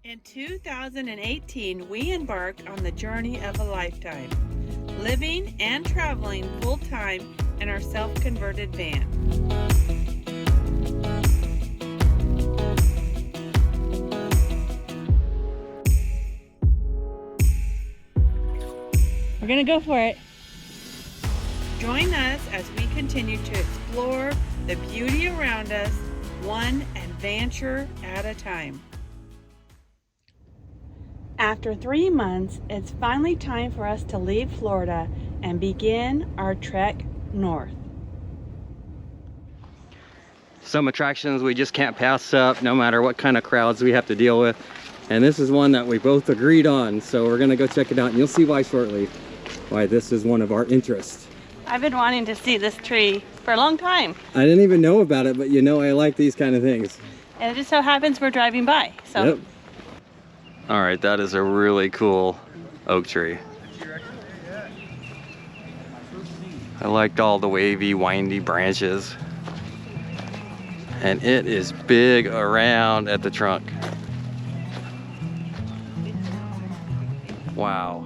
In 2018, we embarked on the journey of a lifetime, living and traveling full-time in our self-converted van. We're gonna go for it. Join us as we continue to explore the beauty around us, one adventure at a time. After 3 months, it's finally time for us to leave Florida and begin our trek north. Some attractions we just can't pass up no matter what kind of crowds we have to deal with. And this is one that we both agreed on, so we're gonna go check it out and you'll see why shortly, why this is one of our interests. I've been wanting to see this tree for a long time. I didn't even know about it, but you know I like these kind of things. And it just so happens we're driving by, so. Yep. All right, that is a really cool oak tree. I liked all the wavy, windy branches. And it is big around at the trunk. Wow.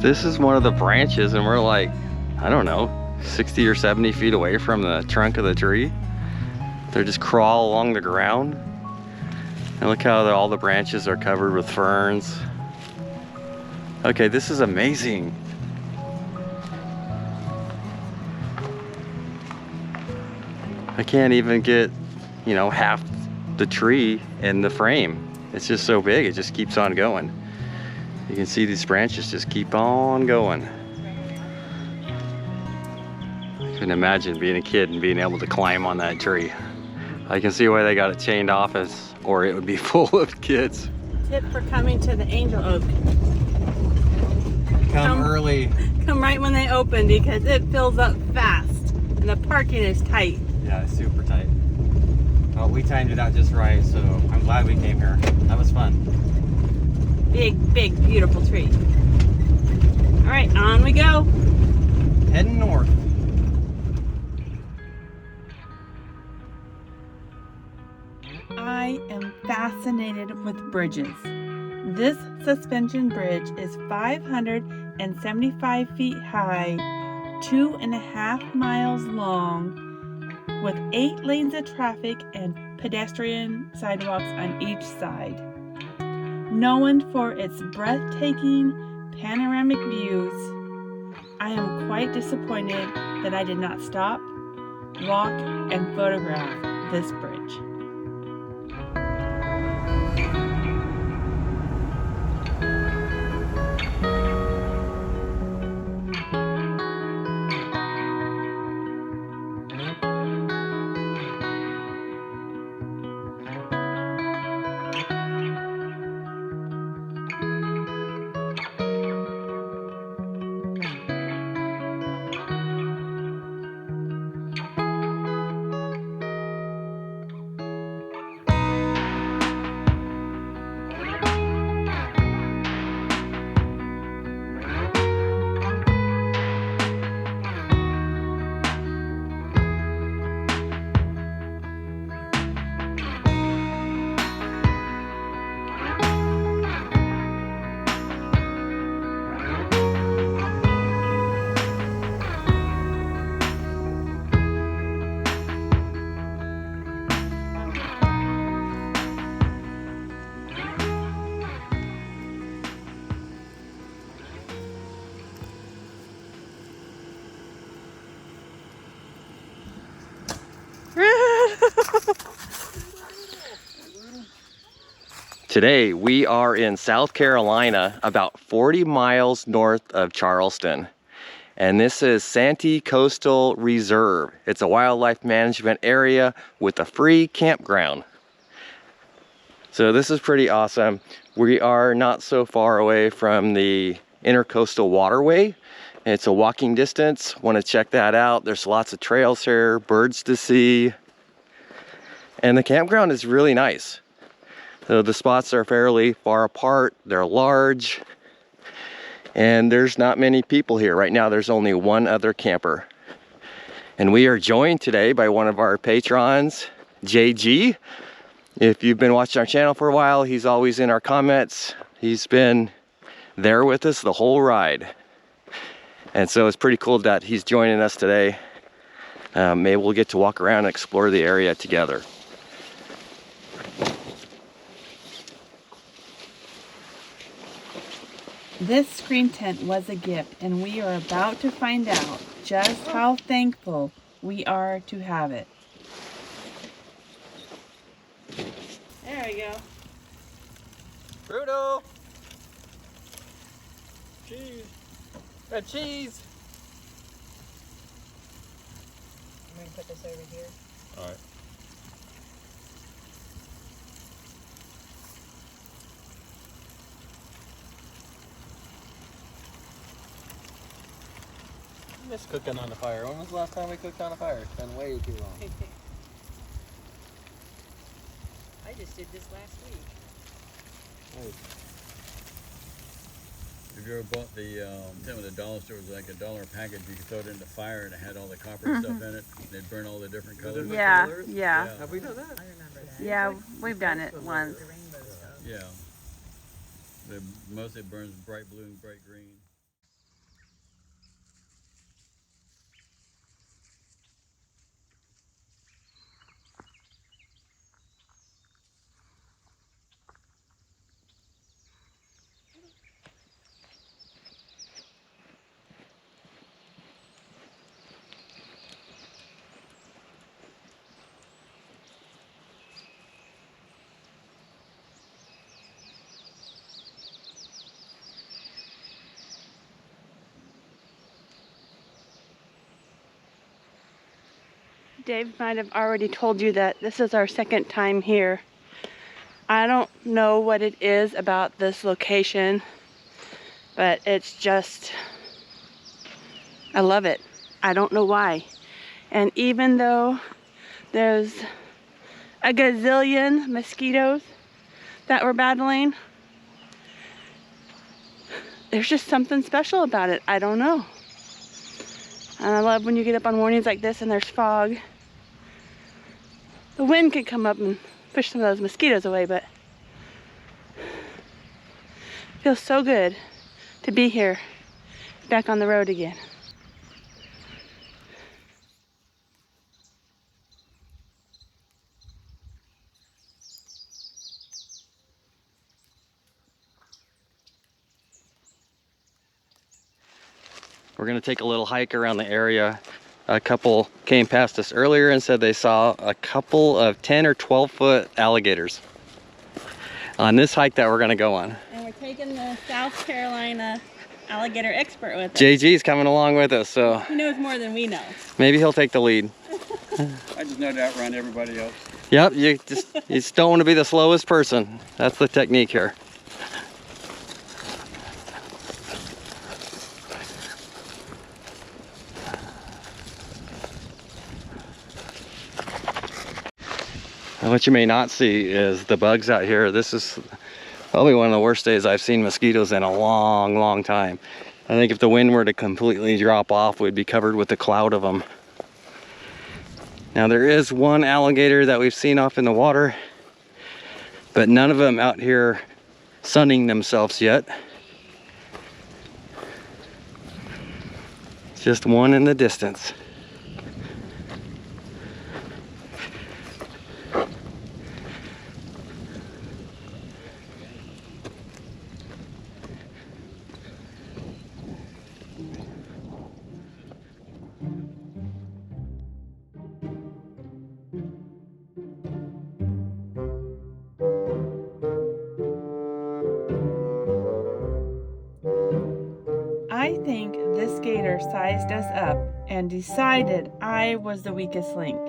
This is one of the branches and we're like, I don't know, 60 or 70 feet away from the trunk of the tree. They just crawl along the ground. And look how all the branches are covered with ferns. Okay, this is amazing. I can't even get, you know, half the tree in the frame. It's just so big, it just keeps on going. You can see these branches just keep on going. I can imagine being a kid and being able to climb on that tree. I can see why they got it chained off, or it would be full of kids. Tip for coming to the Angel Oak. Come early. Come right when they open because it fills up fast and the parking is tight. Yeah, it's super tight. Well, we timed it out just right, so I'm glad we came here. That was fun. Big, big, beautiful tree. All right, on we go. Heading north. I am fascinated with bridges. This suspension bridge is 575 feet high, 2.5 miles long, with 8 lanes of traffic and pedestrian sidewalks on each side. Known for its breathtaking panoramic views, I am quite disappointed that I did not stop, walk, and photograph this bridge. Today we are in South Carolina, about 40 miles north of Charleston. And this is Santee Coastal Reserve. It's a wildlife management area with a free campground. So this is pretty awesome. We are not so far away from the Intercoastal Waterway. It's a walking distance. Want to check that out. There's lots of trails here, birds to see. And the campground is really nice. So the spots are fairly far apart. They're large. And there's not many people here. Right now there's only one other camper. And we are joined today by one of our patrons, JG. If you've been watching our channel for a while, he's always in our comments. He's been there with us the whole ride. And so it's pretty cool that he's joining us today. Maybe we'll get to walk around and explore the area together. This screen tent was a gift, and we are about to find out just how thankful we are to have it. There we go. Bruto! Cheese! Got cheese! I'm gonna put this over here. Alright. I miss cooking on the fire. When was the last time we cooked on a fire? It's been way too long. I just did this last week. Have you ever bought the some of the dollar stores, like $1 package, you could throw it in the fire and it had all the copper stuff in it? They'd burn all the different colors. Yeah, Yeah. yeah, Have we done that? I remember that. yeah. We've done it once. The rainbow stuff. Yeah. They mostly burns bright blue and bright green. Dave might have already told you that this is our second time here. I don't know what it is about this location, but it's just, I love it. I don't know why. And even though there's a gazillion mosquitoes that we're battling, there's just something special about it. I don't know. And I love when you get up on mornings like this and there's fog. The wind could come up and push some of those mosquitoes away, but it feels so good to be here, back on the road again. We're gonna take a little hike around the area. A couple came past us earlier and said they saw a couple of 10 or 12 foot alligators on this hike that we're gonna go on. And we're taking the South Carolina alligator expert with us. JG's coming along with us, so He knows more than we know. maybe he'll take the lead. I just know to outrun everybody else. Yep, you just don't want to be the slowest person. That's the technique here. And what you may not see is the bugs out here. This is probably one of the worst days I've seen mosquitoes in a long, long time. I think if the wind were to completely drop off, we'd be covered with a cloud of them. Now there is one alligator that we've seen off in the water, but none of them out here sunning themselves yet. Just one in the distance. I think this gator sized us up and decided I was the weakest link.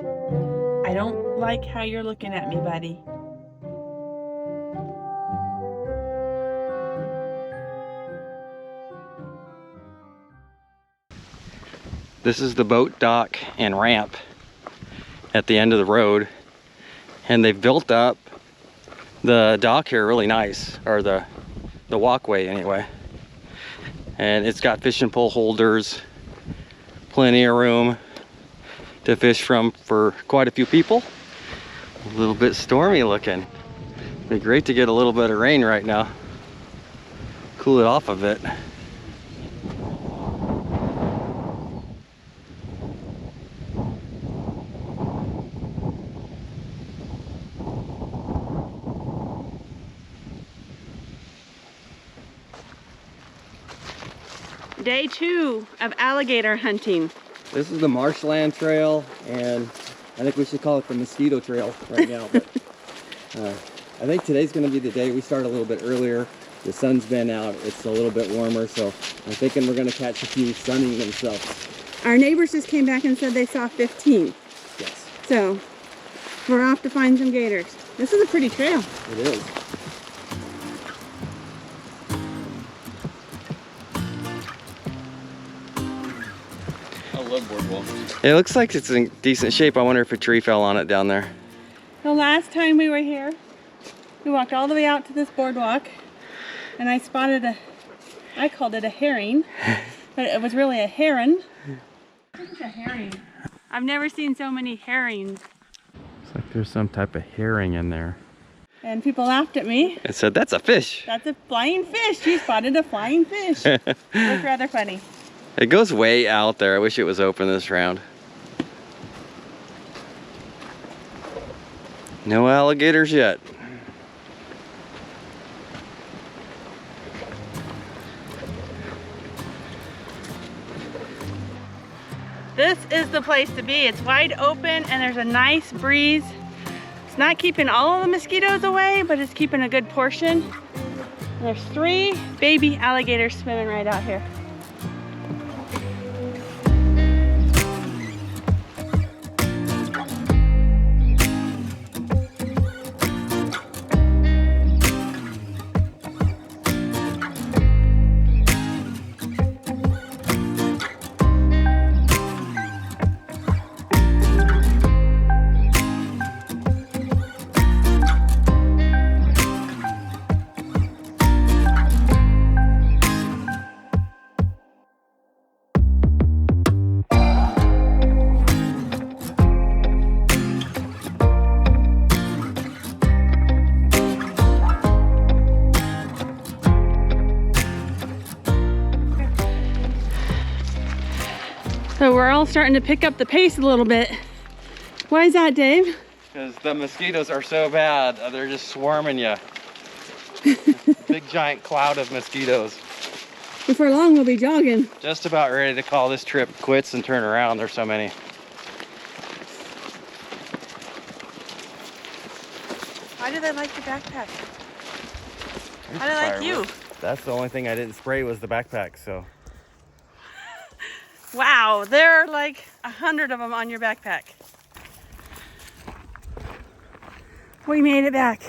I don't like how you're looking at me, buddy. This is the boat dock and ramp at the end of the road, and they've built up the dock here really nice, or the walkway anyway. And it's got fishing pole holders, plenty of room to fish from for quite a few people. A little bit stormy looking. Be great to get a little bit of rain right now. Cool it off a bit. Day 2 of alligator hunting. This is the marshland trail, and I think we should call it the mosquito trail right now. But I think today's going to be the day. We start a little bit earlier. The sun's been out. It's a little bit warmer, so I'm thinking we're going to catch a few sunning themselves. Our neighbors just came back and said they saw 15. Yes, So we're off to find some gators. This is a pretty trail. it is. I love boardwalks. It looks like it's in decent shape. I wonder if a tree fell on it down there. The last time we were here, we walked all the way out to this boardwalk and I spotted I called it a herring, but it was really a heron. This is a herring. I've never seen so many herrings. Looks like there's some type of herring in there. And people laughed at me. It said, that's a fish. That's a flying fish. You spotted a flying fish. Looked rather funny. It goes way out there. I wish it was open this round. No alligators yet. This is the place to be. It's wide open and there's a nice breeze. It's not keeping all of the mosquitoes away, but it's keeping a good portion. And there's 3 baby alligators swimming right out here. So we're all starting to pick up the pace a little bit. Why is that, Dave? Because the mosquitoes are so bad, they're just swarming you. Big giant cloud of mosquitoes. Before long we'll be jogging. Just about ready to call this trip quits and turn around. There's so many. Why do they like the backpack? How do they like you? That's the only thing I didn't spray was the backpack, so. Wow, there are like 100 of them on your backpack. We made it back.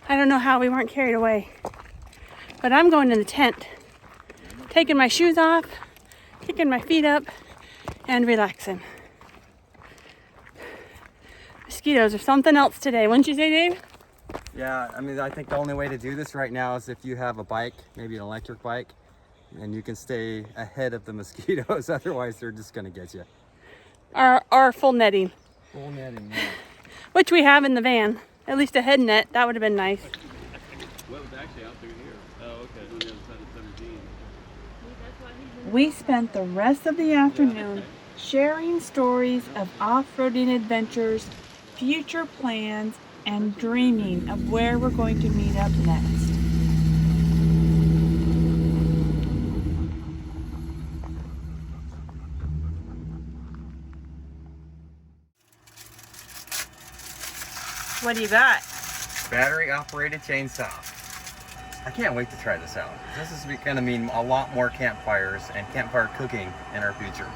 I don't know how we weren't carried away. But I'm going in the tent, taking my shoes off, kicking my feet up, and relaxing. Mosquitoes are something else today, wouldn't you say, Dave? Yeah, I mean, I think the only way to do this right now is if you have a bike, maybe an electric bike, and you can stay ahead of the mosquitoes. Otherwise, they're just gonna get you. Our full netting, Full netting, yeah. which we have in the van. At least a head net, that would have been nice. What was actually out through here? Oh, okay. On the other side of 17. We spent the rest of the afternoon sharing stories of off-roading adventures, future plans, and dreaming of where we're going to meet up next. What do you got? Battery operated chainsaw. I can't wait to try this out. This is going to mean a lot more campfires and campfire cooking in our future.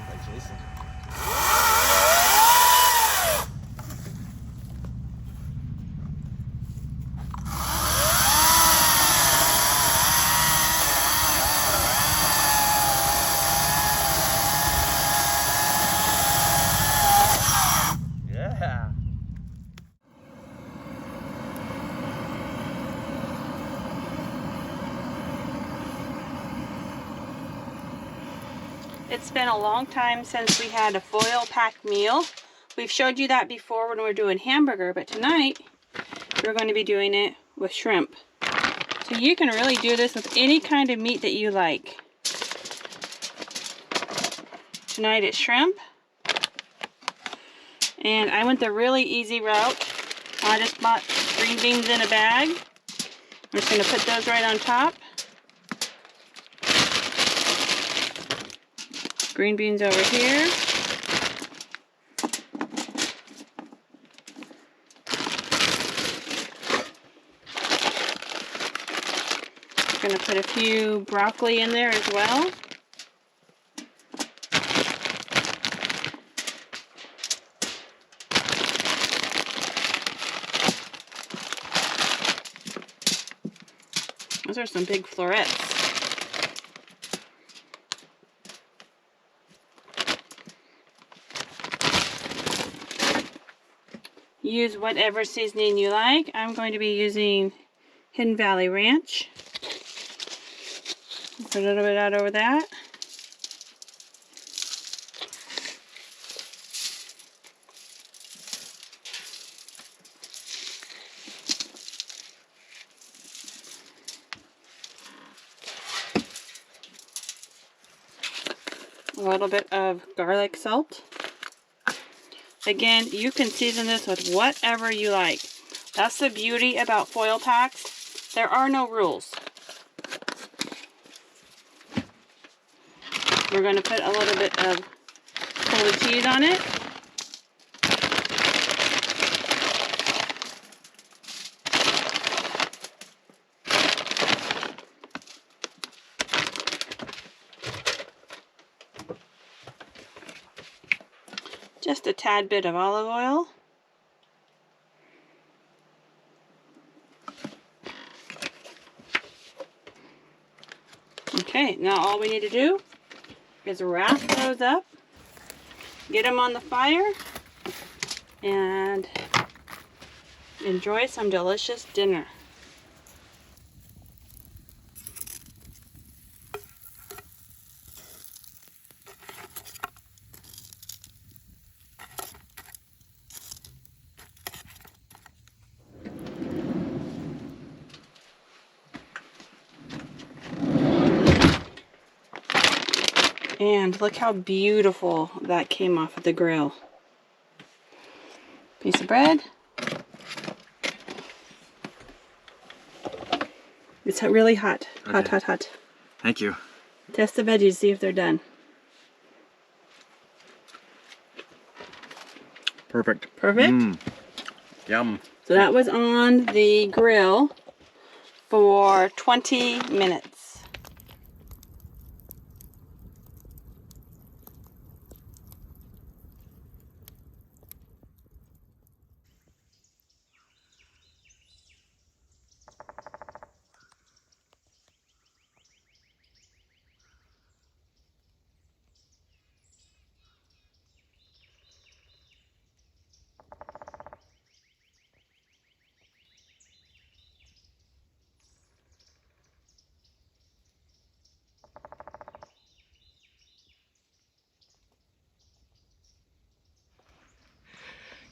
By Jason. Yeah. It's been a long time since we had a foil packed meal. We've showed you that before when we were doing hamburger, but tonight we're going to be doing it with shrimp. So you can really do this with any kind of meat that you like. Tonight it's shrimp. And I went the really easy route. I just bought green beans in a bag. I'm just going to put those right on top. Green beans over here. I'm going to put a few broccoli in there as well. Those are some big florets. Use whatever seasoning you like. I'm going to be using Hidden Valley Ranch. Put a little bit out over that. A little bit of garlic salt. Again, you can season this with whatever you like. That's the beauty about foil packs. There are no rules. We're going to put a little bit of chili cheese on it. Just a tad bit of olive oil. Okay, now all we need to do is wrap those up, get them on the fire, and enjoy some delicious dinner. And look how beautiful that came off of the grill. Piece of bread. It's really hot. Hot, Okay. hot, hot. Thank you. Test the veggies, see if they're done. Perfect. Perfect? Mm. Yum. So that was on the grill for 20 minutes.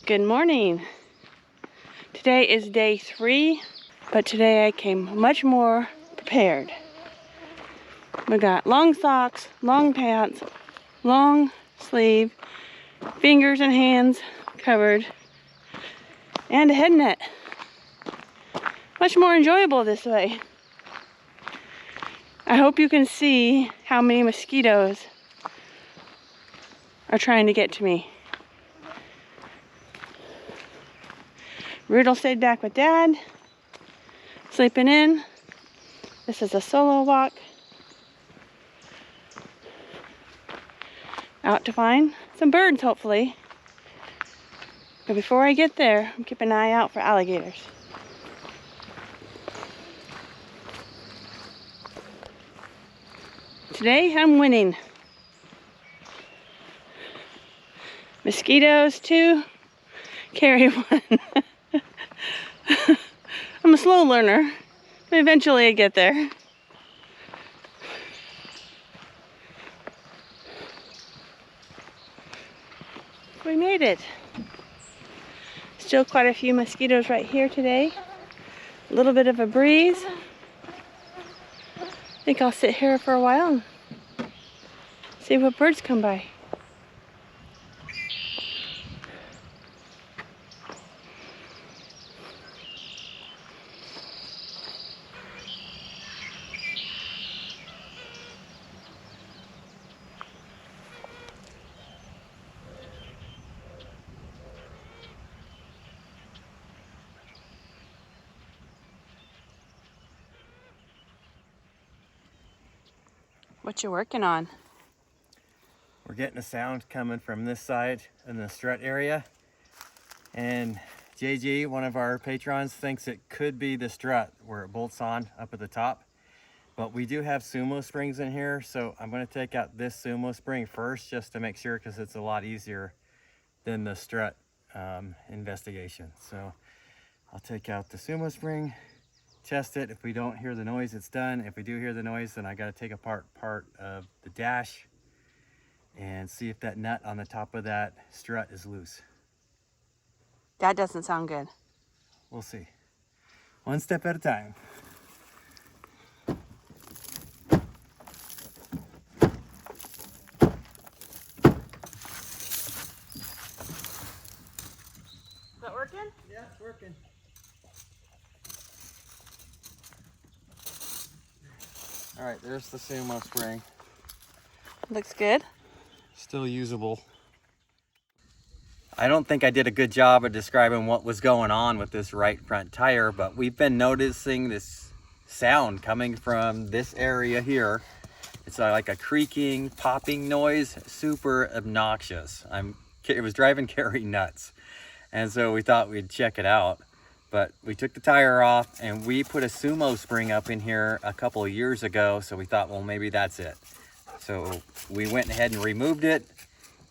Good morning. Today is day 3, but today I came much more prepared. We got long socks, long pants, long sleeve, fingers and hands covered, and a head net. Much more enjoyable this way. I hope you can see how many mosquitoes are trying to get to me. Rudolph stayed back with Dad, sleeping in. This is a solo walk. Out to find some birds, hopefully. But before I get there, I'm keeping an eye out for alligators. Today, I'm winning. Mosquitoes, 2. Carry 1. I'm a slow learner, but eventually I get there. We made it. Still quite a few mosquitoes right here today. A little bit of a breeze. I think I'll sit here for a while and see what birds come by. What you working on? We're getting a sound coming from this side in the strut area. And JG, one of our patrons, thinks it could be the strut where it bolts on up at the top. But we do have sumo springs in here, so I'm going to take out this sumo spring first just to make sure, because it's a lot easier than the strut investigation. So I'll take out the sumo spring, test it. If we don't hear the noise, it's done. If we do hear the noise, then I got to take apart part of the dash and see if that nut on the top of that strut is loose. That doesn't sound good. We'll see. One step at a time. Is that working? Yeah, it's working. All right, there's the sumo spring. Looks good. Still usable. I don't think I did a good job of describing what was going on with this right front tire, but we've been noticing this sound coming from this area here. It's like a creaking, popping noise, super obnoxious. It was driving Carrie nuts. And so we thought we'd check it out. But we took the tire off and we put a sumo spring up in here a couple of years ago. So we thought, well, maybe that's it. So we went ahead and removed it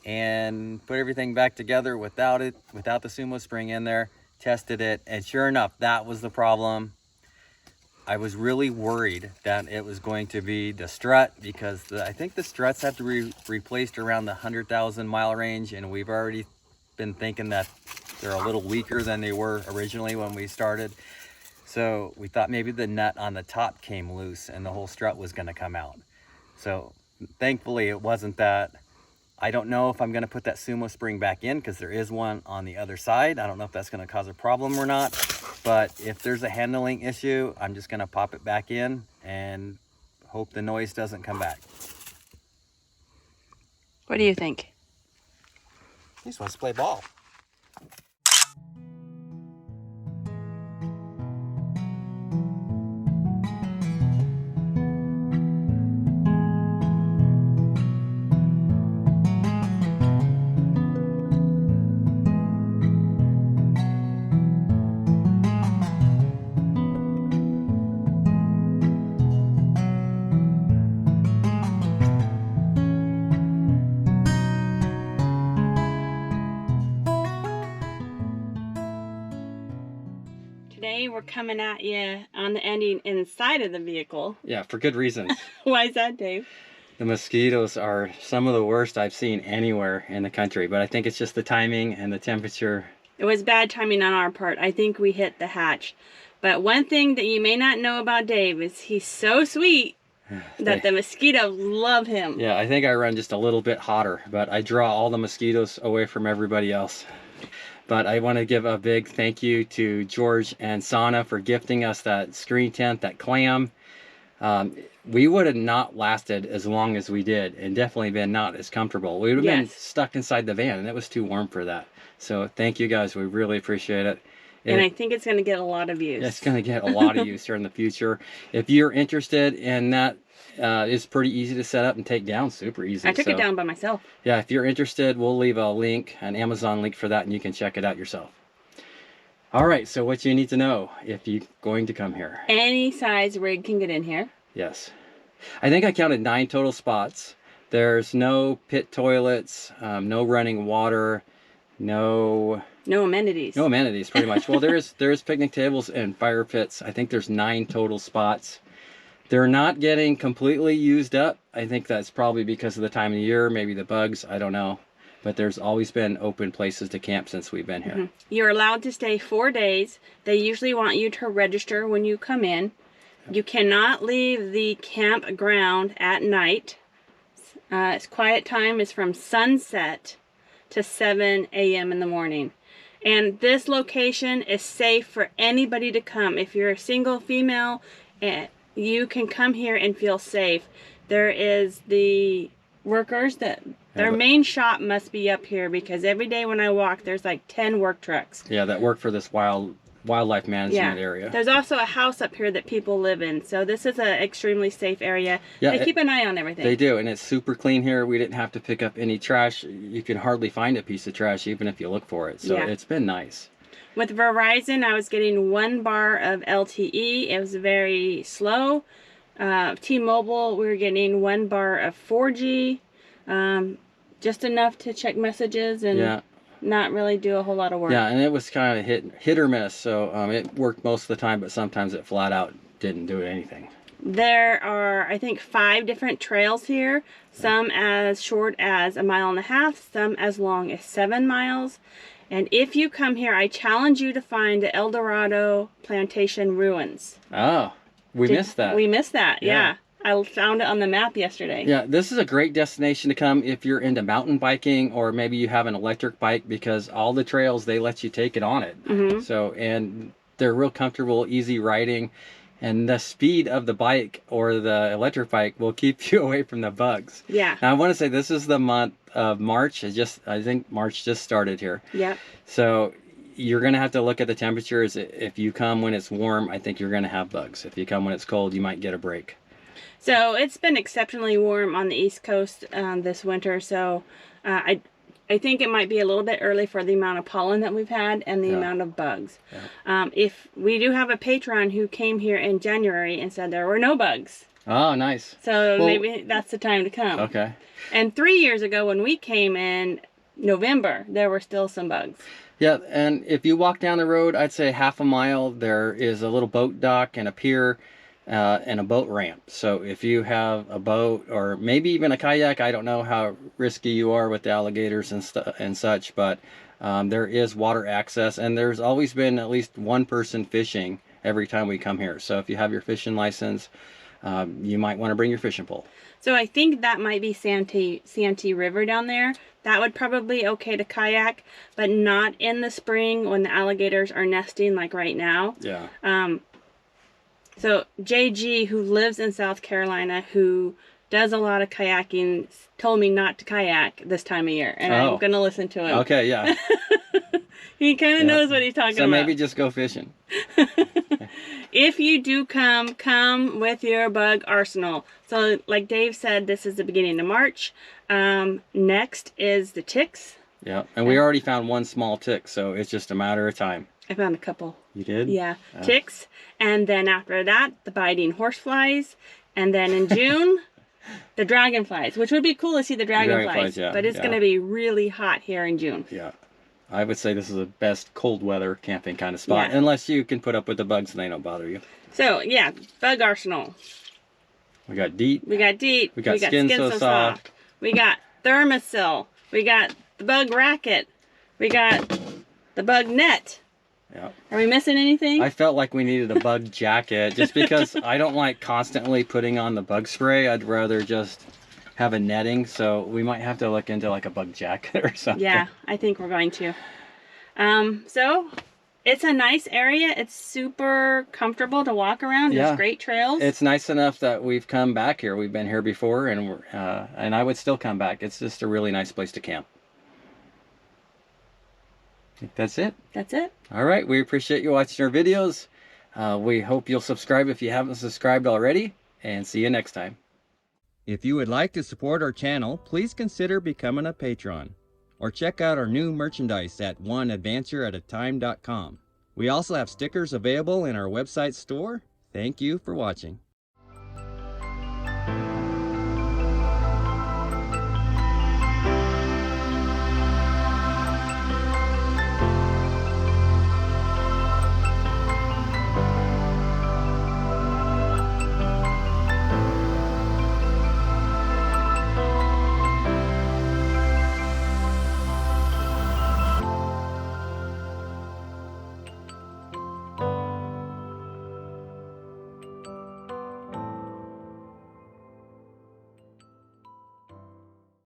and put everything back together without the sumo spring in there, tested it, and sure enough, that was the problem. I was really worried that it was going to be the strut, because I think the struts have to be replaced around the 100,000 mile range, and we've already been thinking that they're a little weaker than they were originally when we started. So we thought maybe the nut on the top came loose and the whole strut was going to come out. So thankfully it wasn't that. I don't know if I'm going to put that sumo spring back in, because there is one on the other side. I don't know if that's going to cause a problem or not, but if there's a handling issue, I'm just going to pop it back in and hope the noise doesn't come back. What do you think? He just wants to play ball. Today we're coming at you on the ending inside of the vehicle. Yeah, for good reasons. Why is that, Dave? The mosquitoes are some of the worst I've seen anywhere in the country, but I think it's just the timing and the temperature. It was bad timing on our part. I think we hit the hatch. But one thing that you may not know about Dave is he's so sweet that the mosquitoes love him. Yeah, I think I run just a little bit hotter, but I draw all the mosquitoes away from everybody else. But I want to give a big thank you to George and Sana for gifting us that screen tent, that clam. We would have not lasted as long as we did, and definitely been not as comfortable. We would have been stuck inside the van, and it was too warm for that. So thank you guys, we really appreciate it. And I think it's going to get a lot of use. It's going to get a lot of use here in the future. If you're interested in that, it's pretty easy to set up and take down. Super easy. I took it down by myself. Yeah, if you're interested, we'll leave a link, an Amazon link for that, and you can check it out yourself. All right, so what you need to know if you're going to come here. Any size rig can get in here. Yes. I think I counted 9 total spots. There's no pit toilets, no running water, no amenities. No amenities, pretty much. Well, there's picnic tables and fire pits. I think there's 9 total spots. They're not getting completely used up. I think that's probably because of the time of the year, maybe the bugs, I don't know. But there's always been open places to camp since we've been here. You're allowed to stay 4 days. They usually want you to register when you come in. You cannot leave the campground at night. Its quiet time is from sunset to 7 a.m. in the morning. And this location is safe for anybody to come. If you're a single female, you can come here and feel safe. There is the workers that their main shop must be up here, because every day when I walk, there's like 10 work trucks. Yeah, that work for this wildlife management area. There's also a house up here that people live in. So this is an extremely safe area. Yeah, they keep an eye on everything. They do, and it's super clean here. We didn't have to pick up any trash. You can hardly find a piece of trash even if you look for it. So it's been nice. With Verizon, I was getting 1 bar of LTE. It was very slow. T-Mobile, we were getting 1 bar of 4G. Just enough to check messages and not really do a whole lot of work. Yeah, and it was kind of hit or miss. So it worked most of the time, but sometimes it flat out didn't do anything. There are, I think, 5 different trails here. Some as short as 1.5 miles, some as long as 7 miles. And if you come here, I challenge you to find the El Dorado Plantation ruins. Oh, we missed that. We missed that, yeah. I found it on the map yesterday. Yeah, this is a great destination to come if you're into mountain biking, or maybe you have an electric bike, because all the trails, they let you take it on it. So, and they're real comfortable, easy riding, and the speed of the bike or the electric bike will keep you away from the bugs. Yeah. Now, I want to say this is the month of March. I think March just started here. Yeah. So you're going to have to look at the temperatures. If you come when it's warm, I think you're going to have bugs. If you come when it's cold, you might get a break. So it's been exceptionally warm on the East Coast this winter. So I think it might be a little bit early for the amount of pollen that we've had and the amount of bugs. If we do have a patron who came here in January and said there were no bugs. Oh, nice. So maybe that's the time to come. Okay. And 3 years ago when we came in November, there were still some bugs. Yeah, and if you walk down the road, I'd say 1/2 mile, there is a little boat dock and a pier and a boat ramp. So if you have a boat or maybe even a kayak, I don't know how risky you are with the alligators and such, but there is water access, and there's always been at least 1 person fishing every time we come here. So if you have your fishing license, you might want to bring your fishing pole. So I think that might be Santee River down there. That would probably be okay to kayak, but not in the spring when the alligators are nesting like right now. Yeah. So JG, who lives in South Carolina, who does a lot of kayaking, told me not to kayak this time of year, and I'm going to listen to him. Okay, yeah. He kind of knows what he's talking about. So maybe just go fishing. If you do come with your bug arsenal. So like Dave said, this is the beginning of March. Next is the ticks. Yeah, and we already found 1 small tick, so it's just a matter of time. I found a couple. You did? Yeah, ticks. And then after that, the biting horseflies. And then in June, the dragonflies, which would be cool to see the dragonflies. But it's going to be really hot here in June. Yeah. I would say this is the best cold weather camping kind of spot, unless you can put up with the bugs and they don't bother you. So, yeah, bug arsenal. We got DEET. We got DEET. We got Skin So Soft. We got Thermosil. We got the bug racket. We got the bug net. Yeah. Are we missing anything? I felt like we needed a bug jacket just because I don't like constantly putting on the bug spray. I'd rather just have a netting, so we might have to look into like a bug jacket or something. Yeah, I think we're going to. So it's a nice area. It's super comfortable to walk around. There's great trails. It's nice enough that we've come back here. We've been here before, and I would still come back. It's just a really nice place to camp. I think that's it. That's it. All right, we appreciate you watching our videos. We hope you'll subscribe if you haven't subscribed already, and see you next time. If you would like to support our channel, please consider becoming a patron, or check out our new merchandise at oneadvantureatatime.com. We also have stickers available in our website store. Thank you for watching.